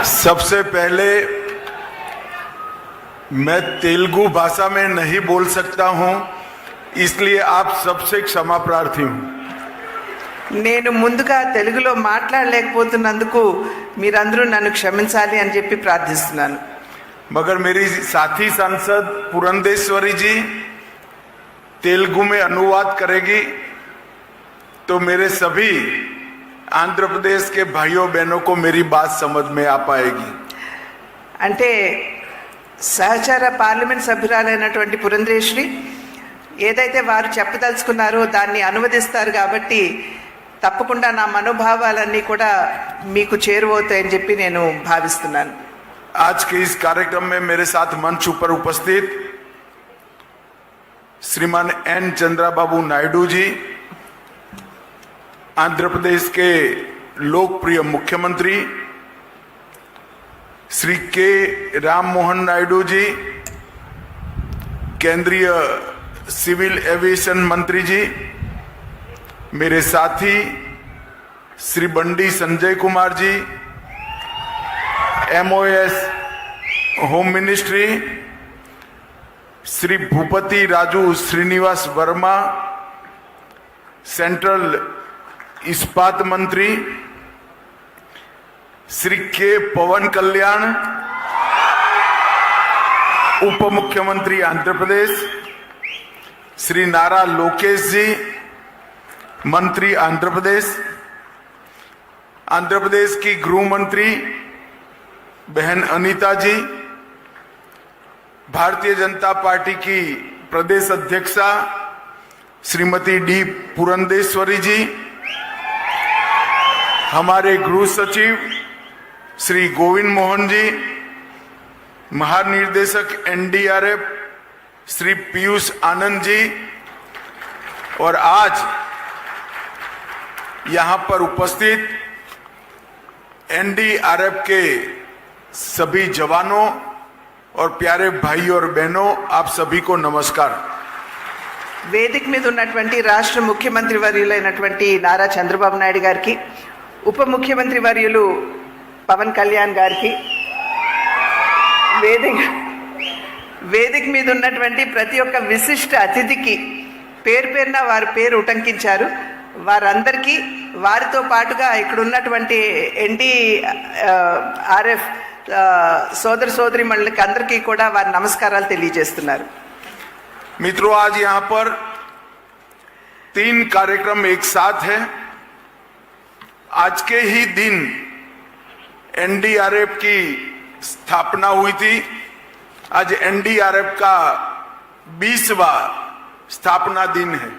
सबसे पहले मैं तेलुगु भाषा में नहीं बोल सकता हूं, इसलिए आप सबसे क्षमा प्रार्थी हूं। నేను ముందుగా తెలుగులో మాట్లాడలేకపోతున్నందుకు మీరందరూ నన్ను క్షమించాలి అని చెప్పి ప్రార్థిస్తున్నాను. मगर मेरी साथी सांसद पुरंदेश्वरी जी तेलुगु में अनुवाद करेगी तो मेरे सभी आंध्र प्रदेश के भाइयों बहनों को मेरी बात समझ में आ पाएगी. అంటే సహచర పార్లమెంట్ సభ్యురాలైనటువంటి పురంధేశ్వరి ఏదైతే వారు చెప్పదలుచుకున్నారో దాన్ని అనువదిస్తారు కాబట్టి తప్పకుండా నా మనోభావాలన్నీ కూడా మీకు చేరువవుతాయని చెప్పి నేను భావిస్తున్నాను. आज के इस कार्यक्रम में मेरे साथ मंच ऊपर उपस्थित श्रीमान एन चंद्राबाबू नायडू जी, आंध्र प्रदेश के लोकप्रिय मुख्यमंत्री श्री के राम मोहन नायडू जी, केंद्रीय सिविल एविएशन मंत्री जी, मेरे साथी Shri Bandi Sanjay Kumar ji, MOS home ministry Shri Bhupathi Raju Srinivas Varma, central इस्पात मंत्री श्री के पवन कल्याण, उप मुख्यमंत्री आंध्र प्रदेश श्री नारा लोकेश जी, मंत्री आंध्र प्रदेश की गृह मंत्री बहन अनीता जी, भारतीय जनता पार्टी की प्रदेश अध्यक्षा श्रीमती डी पुरंदेश्वरी जी, हमारे गृह सचिव श्री गोविंद मोहन जी, महानिर्देशक NDRF श्री पीयूष आनंद जी, और आज यहां पर उपस्थित NDRF के सभी जवानों और प्यारे भाई और बहनों, आप सभी को नमस्कार. వేదిక మీద ఉన్నటువంటి రాష్ట్ర ముఖ్యమంత్రి వర్యులైనటువంటి నారా చంద్రబాబు నాయుడు గారికి, ఉప ముఖ్యమంత్రి వర్యులు పవన్ కళ్యాణ్ గారికి, వేదిక మీద ఉన్నటువంటి ప్రతి ఒక్క విశిష్ట అతిథికి పేరు పేరున వారి పేరు ఉటంకించారు. వారందరికీ, వారితో పాటుగా ఇక్కడ ఉన్నటువంటి NDRF సోదర సోదరి మండలికి అందరికీ కూడా వారి నమస్కారాలు తెలియజేస్తున్నారు. मित्रों, आज यहां पर 3 कार्यक्रम एक साथ है. आज के ही दिन NDRF की स्थापना हुई थी. आज NDRF का 20वां स्थापना दिन है.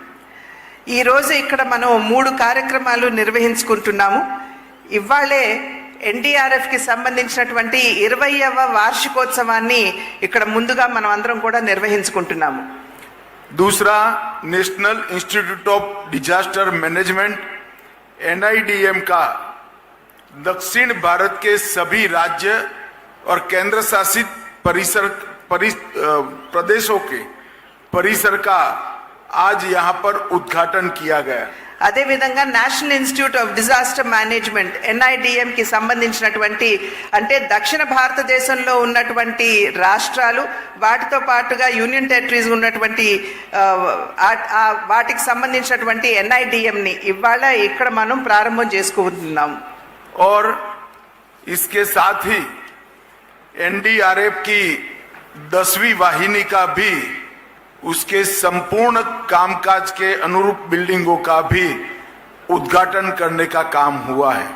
ఈ రోజు ఇక్కడ మనం 3 కార్యక్రమాలు నిర్వహించుకుంటున్నాము. ఇవాళే NDRF కి సంబంధించినటువంటి 20వ వార్షికోత్సవాన్ని ఇక్కడ ముందుగా మనం అందరం కూడా నిర్వహించుకుంటున్నాము. दूसरा, national institute of disaster management NIDM का दक्षिण भारत के सभी राज्य और केंद्र शासित प्रदेशों के परिसर का आज यहां पर उद्घाटन किया गया. అదేవిధంగా national institute of disaster management NIDM కి సంబంధించినటువంటి, అంటే దక్షిణ భారతదేశంలో ఉన్నటువంటి రాష్ట్రాలు, వాటితో పాటుగా యూనియన్ టెరిటరీస్ ఉన్నటువంటి వాటికి సంబంధించినటువంటి NIDM ని ఇవాళ ఇక్కడ మనం ప్రారంభం చేసుకుంటున్నాం. और इसके साथ ही NDRF की 10वीं वाहिनी का भी, उसके संपूर्ण कामकाज के अनुरूप बिल्डिंगों का भी उद्घाटन करने का काम हुआ है.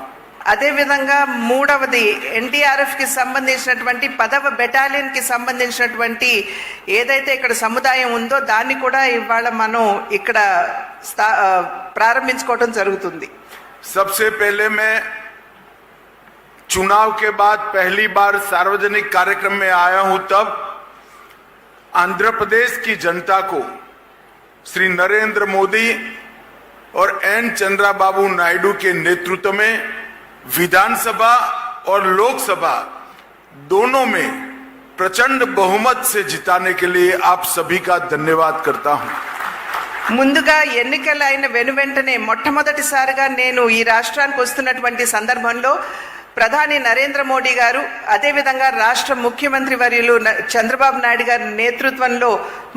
అదేవిధంగా మూడవది NDRF కి సంబంధించినటువంటి 10వ బెటాలియన్ కి సంబంధించినటువంటి ఏదైతే ఇక్కడ సముదాయం ఉందో దాన్ని కూడా ఇవాళ మనం ఇక్కడ ప్రారంభించుకోవడం జరుగుతుంది. सबसे पहले मैं चुनाव के बाद पहली बार सार्वजनिक कार्यक्रम में आया हूं, तब आंध्र प्रदेश की जनता को श्री नरेंद्र मोदी और N चंद्राबाबू नायडू के नेतृत्व में विधानसभा और लोकसभा दोनों में प्रचंड बहुमत से जिताने के लिए आप सभी का धन्यवाद करता हूं. ముందుగా ఎన్నికలు అయిన వెనువెంటనే మొట్టమొదటిసారిగా నేను ఈ రాష్ట్రానికి వస్తున్నటువంటి సందర్భంలో ప్రధాని నరేంద్ర మోడీ గారు అదేవిధంగా రాష్ట్ర ముఖ్యమంత్రి వర్యులు చంద్రబాబు నాయుడు గారి నేతృత్వంలో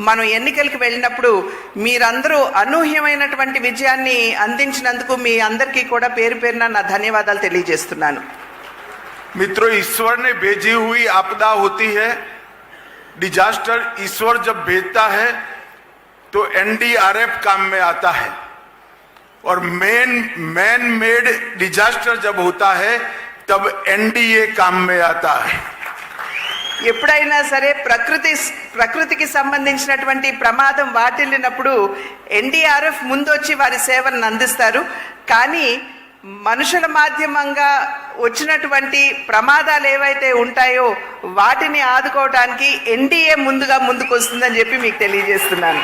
మనం ఎన్నికలకు వెళ్ళినప్పుడు మీరందరూ అనూహ్యమైనటువంటి విజయాన్ని అందించినందుకు మీ అందరికీ కూడా పేరు పేరున నా ధన్యవాదాలు తెలియజేస్తున్నాను. मित्रों, ईश्वर ने भेजी हुई आपदा होती है, डिजास्टर ईश्वर जब भेजता है तो एनडीआरएफ काम में आता है, और मैन मेड डिजास्टर जब होता है तब एनडीए काम में आता है. ఎప్పుడైనా సరే ప్రకృతికి సంబంధించినటువంటి ప్రమాదం వాటిల్లినప్పుడు ఎన్డీఆర్ఎఫ్ ముందొచ్చి వారి సేవలను అందిస్తారు. కానీ మనుషుల మాధ్యమంగా వచ్చినటువంటి ప్రమాదాలు ఏవైతే ఉంటాయో వాటిని ఆదుకోవడానికి ఎన్డీఏ ముందుకు వస్తుందని చెప్పి మీకు తెలియజేస్తున్నాను.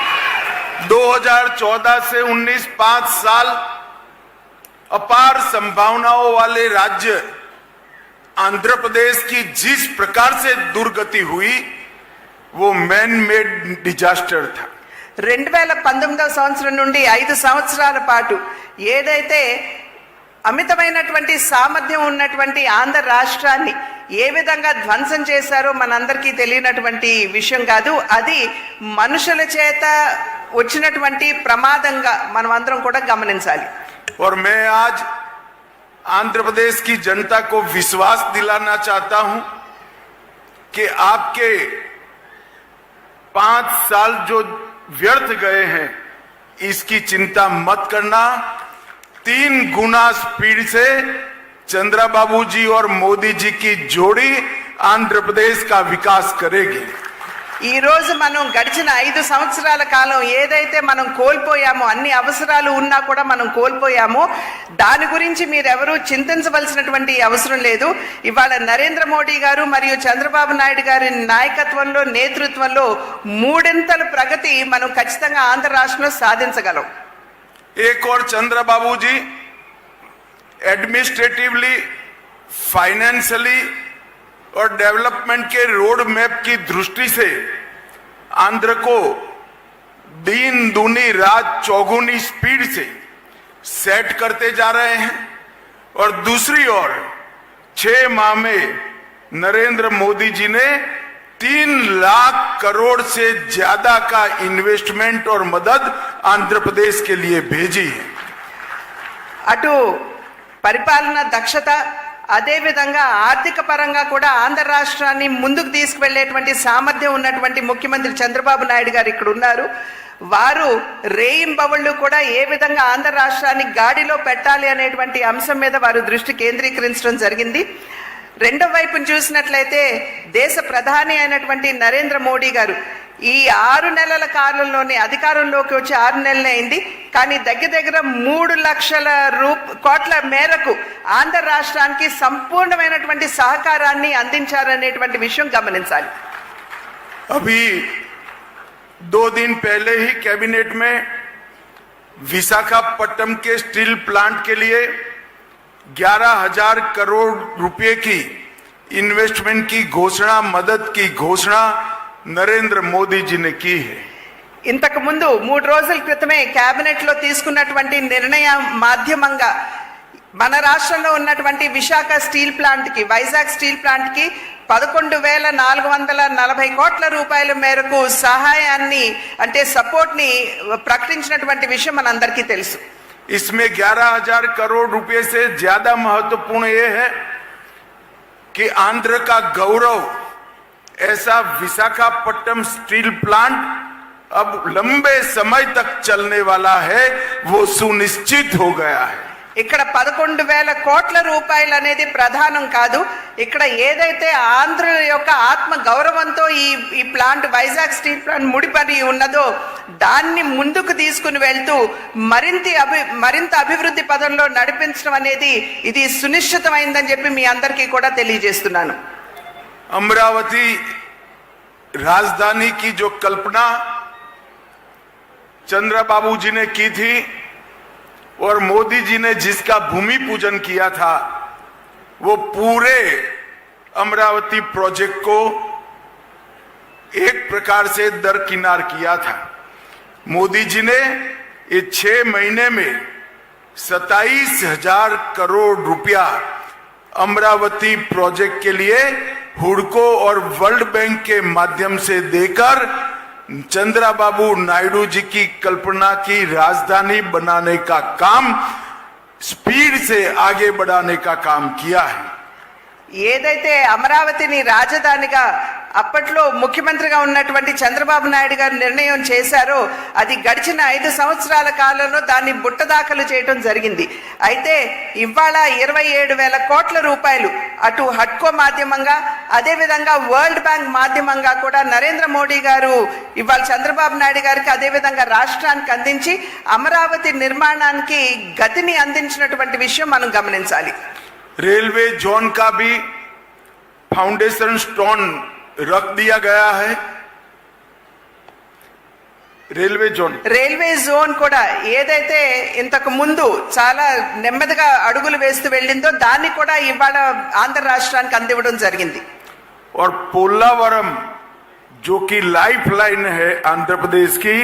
2014 से 19 5 साल अपार संभावनाओं वाले राज्य आंध्र प्रदेश की जिस प्रकार से दुर्गति हुई वो मैन मेड डिजास्टर था. 2019వ సంవత్సరం నుండి 5 సంవత్సరాల పాటు ఏదైతే అమితమైనటువంటి సామర్థ్యం ఉన్నటువంటి ఆంధ్ర రాష్ట్రాన్ని ఏ విధంగా ధ్వంసం చేశారో మనందరికీ తెలియనటువంటి విషయం కాదు. అది మనుషుల చేత వచ్చినటువంటి ప్రమాదంగా మనం అందరం కూడా గమనించాలి. और मैं आज आंध्र प्रदेश की जनता को विश्वास दिलाना चाहता हूं कि आपके 5 साल जो व्यर्थ गए हैं इसकी चिंता मत करना. 3 गुना स्पीड से चंद्रबाबू जी और मोदी जी की जोड़ी आंध्र प्रदेश का विकास करेगी. ఈ రోజు మనం గడిచిన 5 సంవత్సరాల కాలం ఏదైతే మనం కోల్పోయామో, అన్ని అవసరాలు ఉన్నా కూడా మనం కోల్పోయామో, దాని గురించి మీరెవరూ చింతించవలసినటువంటి అవసరం లేదు. ఇవాళ నరేంద్ర మోడీ గారు మరియు చంద్రబాబు నాయుడు గారి నాయకత్వంలో నేతృత్వంలో 3 ప్రగతి మనం ఖచ్చితంగా ఆంధ్ర రాష్ట్రంలో సాధించగలం. एक और चंद्रबाबू जी एडमिनिस्ट्रेटिवली, फाइनेंशियली और डेवलपमेंट के रोड मैप की दृष्टि से आंध्र को दिन दूनी रात चौगुनी स्पीड से सेट करते जा रहे हैं. और दूसरी ओर 6 माह में नरेंद्र मोदी जी ने 3 लाख करोड़ से ज्यादा का इन्वेस्टमेंट और मदद आंध्र प्रदेश के लिए भेजी है. అటు పరిపాలన దక్షత అదేవిధంగా ఆర్థిక పరంగా కూడా ఆంధ్ర రాష్ట్రాన్ని ముందుకు తీసుకువెళ్లేటువంటి సామర్థ్యం ఉన్నటువంటి ముఖ్యమంత్రి చంద్రబాబు నాయుడు గారు ఇక్కడ ఉన్నారు. వారు రేయింబవళ్ళు కూడా ఏ విధంగా ఆంధ్ర రాష్ట్రాన్ని గాడిలో పెట్టాలి అనేటువంటి అంశం మీద వారు దృష్టి కేంద్రీకరించడం జరిగింది. రెండో వైపును చూసినట్లయితే దేశ ప్రధాని అయినటువంటి నరేంద్ర మోడీ గారు ఈ 6 నెలల కాలంలోనే అధికారంలోకి వచ్చి 6 నెలలే అయింది. కానీ దగ్గర 3 లక్షల కోట్ల మేరకు ఆంధ్ర రాష్ట్రానికి సంపూర్ణమైనటువంటి సహకారాన్ని అందించారనేటువంటి విషయం గమనించాలి. अभी 2 दिन पहले ही कैबिनेट में विशाखापट्टनम के स्टील प्लांट के लिए 11,000 करोड़ रुपए की इन्वेस्टमेंट की घोषणा, मदद की घोषणा नरेंद्र मोदी जी ने की है. ఇంతకు ముందు 3 రోజుల క్రితమే కేబినెట్ లో తీసుకున్నటువంటి నిర్ణయం మాధ్యమంగా మన రాష్ట్రంలో ఉన్నటువంటి విశాఖ స్టీల్ ప్లాంట్ కి, వైజాగ్ స్టీల్ ప్లాంట్ కి 11,440 కోట్ల రూపాయల మేరకు సహాయాన్ని అంటే సపోర్ట్ ని ప్రకటించినటువంటి విషయం మనందరికీ తెలుసు. इसमें 11,000 करोड़ रुपए से ज्यादा महत्वपूर्ण यह है कि आंध्र का गौरव ऐसा विशाखापट्टनम स्टील प्लांट अब लंबे समय तक चलने वाला है, वो सुनिश्चित हो गया है. ఇక్కడ 11,000 కోట్ల రూపాయలు అనేది ప్రధానం కాదు. ఇక్కడ ఏదైతే ఆంధ్ర యొక్క ఆత్మ గౌరవంతో ఈ ప్లాంట్, వైజాగ్ స్టీల్ ప్లాంట్ ముడిపడి ఉన్నదో దాన్ని ముందుకు తీసుకుని వెళ్తూ మరింత అభివృద్ధి పదంలో నడిపించడం అనేది ఇది సునిశ్చితమైందని చెప్పి మీ అందరికీ కూడా తెలియజేస్తున్నాను. अमरावती राजधानी की जो कल्पना चंद्रबाबू जी ने की थी और मोदी जी ने जिसका भूमि पूजन किया था, वो पूरे अमरावती प्रोजेक्ट को एक प्रकार से दरकिनार किया था. मोदी जी ने ये 6 महीने में 27,000 करोड़ रुपया अमरावती प्रोजेक्ट के लिए हुडको और वर्ल्ड बैंक के माध्यम से देकर चंद्रबाबू नायडू जी की कल्पना की राजधानी बनाने का काम स्पीड से आगे बढ़ाने का काम किया है। ఏదైతే అమరావతిని రాజధానిగా అప్పట్లో ముఖ్యమంత్రిగా ఉన్నటువంటి చంద్రబాబు నాయుడు గారు నిర్ణయం చేశారో అది గడిచిన 5 సంవత్సరాల కాలంలో దాన్ని బుట్టదాఖలు చేయడం జరిగింది. అయితే ఇవాళ 27,000 కోట్ల రూపాయలు అటు హడ్కో మాధ్యమంగా అదేవిధంగా వరల్డ్ బ్యాంక్ మాధ్యమంగా కూడా నరేంద్ర మోడీ గారు ఇవాళ చంద్రబాబు నాయుడు గారికి అదేవిధంగా రాష్ట్రానికి అందించి అమరావతి నిర్మాణానికి గతిని అందించినటువంటి విషయం మనం గమనించాలి. रेलवे जोन का भी फाउंडेशन स्टोन रख दिया गया है। రైల్వే జోన్ కూడా ఏదైతే ఇంతకు ముందు చాలా నెమ్మదిగా అడుగులు వేస్తూ వెళ్ళిందో దాన్ని కూడా ఇవాళ ఆంధ్ర రాష్ట్రానికి అందివ్వడం జరిగింది. और पोलावरम जो कि लाइफ लाइन है आंध्र प्रदेश की,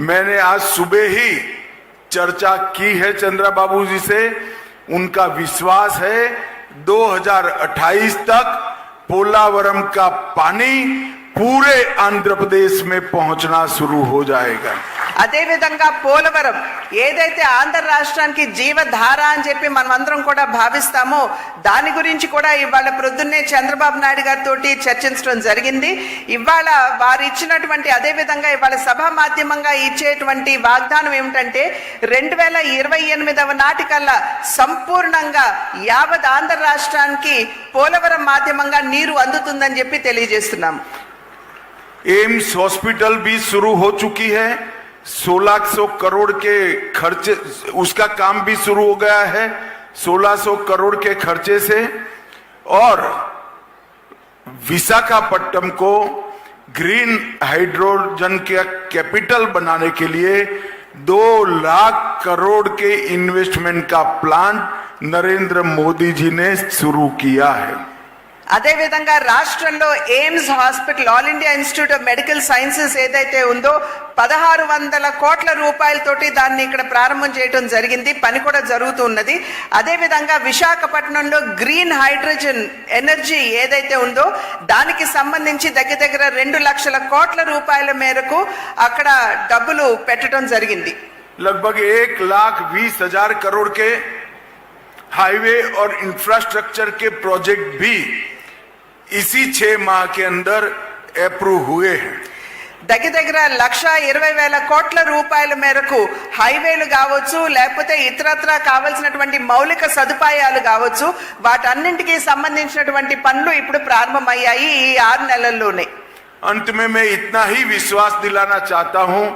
मैंने आज सुबह ही चर्चा की है चंद्रबाबू जी से। उनका विश्वास है 2028 तक पोलावरम का पानी पूरे आंध्र प्रदेश में पहुंचना शुरू हो जाएगा। అదేవిధంగా పోలవరం ఏదైతే ఆంధ్ర రాష్ట్రానికి జీవధార అని చెప్పి మనమందరం కూడా భావిస్తామో దాని గురించి కూడా ఇవాళ ప్రొద్దున్నే చంద్రబాబు నాయుడు గారితో చర్చించడం జరిగింది. ఇవాళ వారు ఇచ్చినటువంటి అదేవిధంగా ఇవాళ సభా మాధ్యమంగా ఇచ్చేటువంటి వాగ్దానం ఏమిటంటే 2028 నాటికల్లా సంపూర్ణంగా యావత్ ఆంధ్ర రాష్ట్రానికి పోలవరం మాధ్యమంగా నీరు అందుతుందని చెప్పి తెలియజేస్తున్నాము. एम्स हॉस्पिटल भी शुरू हो चुकी है। 1600 करोड़ के खर्चे, उसका काम भी शुरू हो गया है 1600 करोड़ के खर्चे से। और विशाखापट्टनम को ग्रीन हाइड्रोजन के कैपिटल बनाने के लिए 2 लाख करोड़ के इन्वेस्टमेंट का प्लान नरेंद्र मोदी जी ने शुरू किया है। అదేవిధంగా రాష్ట్రంలో AIIMS hospital all India institute of medical sciences ఏదైతే ఉందో 1600 కోట్ల రూపాయలతోటి దాన్ని ఇక్కడ ప్రారంభం చేయడం జరిగింది. పని కూడా జరుగుతున్నది. అదేవిధంగా విశాఖపట్నంలో గ్రీన్ హైడ్రోజన్ ఎనర్జీ ఏదైతే ఉందో దానికి సంబంధించి దగ్గర 2 లక్షల కోట్ల రూపాయల మేరకు అక్కడ డబ్బులు పెట్టడం జరిగింది. लगभग 1,20,000 करोड़ के हाईवे और इंफ्रास्ट्रक्चर के प्रोजेक्ट भी इसी 6 माह के अंदर अप्रूव हुए हैं। దగ్గర 1,20,000 కోట్ల రూపాయల మేరకు హైవేలు కావచ్చు లేకపోతే ఇతరత్ర కావాల్సినటువంటి మౌలిక సదుపాయాలు కావచ్చు వాటన్నింటికి సంబంధించినటువంటి పనులు ఇప్పుడు ప్రారంభమయ్యాయి ఈ 6 నెలల్లోనే. अंत में मैं इतना ही विश्वास दिलाना चाहता हूं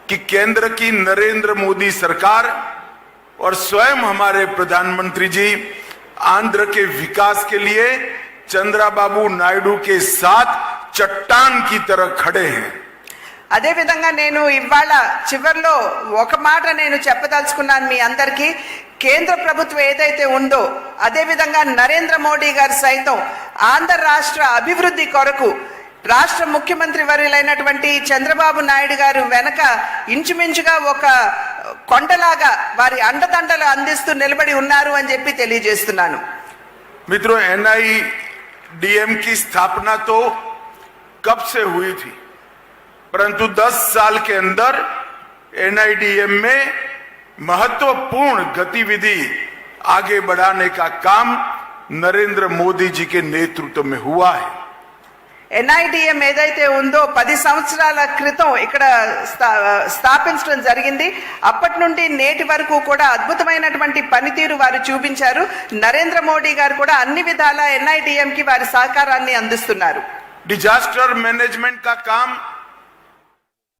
कि केंद्र की नरेंद्र मोदी सरकार और स्वयं हमारे प्रधानमंत्री जी आंध्र के विकास के लिए चंद्रबाबू नायडू के साथ चट्टान की तरह खड़े हैं। అదేవిధంగా నేను ఇవాళ చివర్లో ఒక మాట నేను చెప్పదలుచుకున్నాను మీ అందరికీ. కేంద్ర ప్రభుత్వం ఏదైతే ఉందో అదేవిధంగా నరేంద్ర మోడీ గారు సైతం ఆంధ్ర రాష్ట్ర అభివృద్ధి కొరకు రాష్ట్ర ముఖ్యమంత్రి వర్యులైనటువంటి చంద్రబాబు నాయుడు గారు వెనక ఇంచుమించుగా ఒక కొండలాగా వారి అండదండలు అందిస్తూ నిలబడి ఉన్నారు అని చెప్పి తెలియజేస్తున్నాను. मित्रों, NIDM की स्थापना तो कब से हुई थी, परंतु 10 साल के अंदर NIDM में महत्वपूर्ण गतिविधि आगे बढ़ाने का काम नरेंद्र मोदी जी के नेतृत्व में हुआ है। NIDM ఏదైతే ఉందో 10 సంవత్సరాల క్రితం ఇక్కడ స్థాపించడం జరిగింది. అప్పటి నుండి నేటి వరకు కూడా అద్భుతమైనటువంటి పనితీరు వారు చూపించారు. నరేంద్ర మోడీ గారు కూడా అన్ని విధాల NIDM కి వారి సహకారాన్ని అందిస్తున్నారు. डिजास्टर मैनेजमेंट का काम